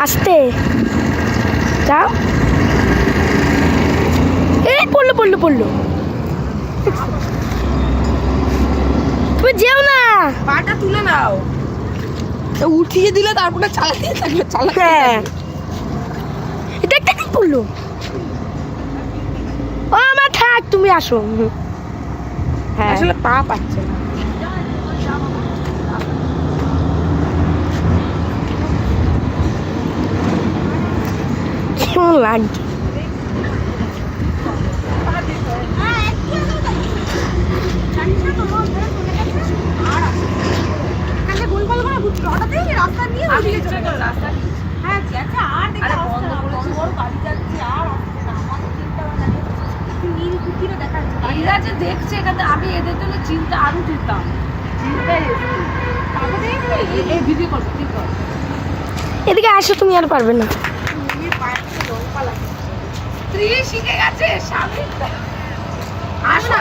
আস্তে যাও। এই পড়লো পড়লো পড়লো। তুমি যেও না, পাটা তুলে নাও, উঠিয়ে দিলে তারপরে চালাতে থাকবে চালাতে হ্যাঁ থাকবে। এটা একটা কি পড়লো। ও আমার থাক, তুমি আসো। হ্যাঁ আসলে পা পাচ্ছে না। কেমন লাগছে। এরা যে দেখছে এখানে, আমি এদের জন্য চিন্তা আরো যেতাম, চিন্তায় এই ভিডিও করবো ঠিক কর। এদিকে আসো, তুমি আর পারবে না। স্ত্রী শিখে গেছে স্বামী। আসো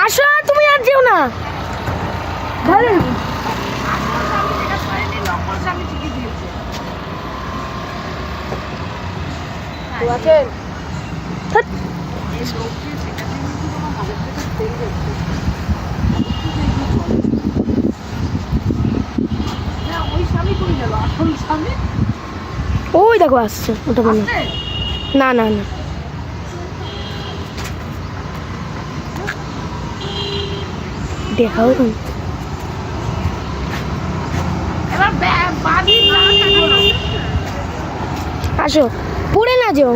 আসো, তুমি আর যেও না। ধরে স্বামী শিখে দিয়েছে। ধ্যাৎ, ওই স্বামী কই গেল আসল স্বামী? ওই দেখো আসছে, ওটা বলো। না না না, দেখাও তুমি। এবার বাড়ি আসো, পড়ে না যেও।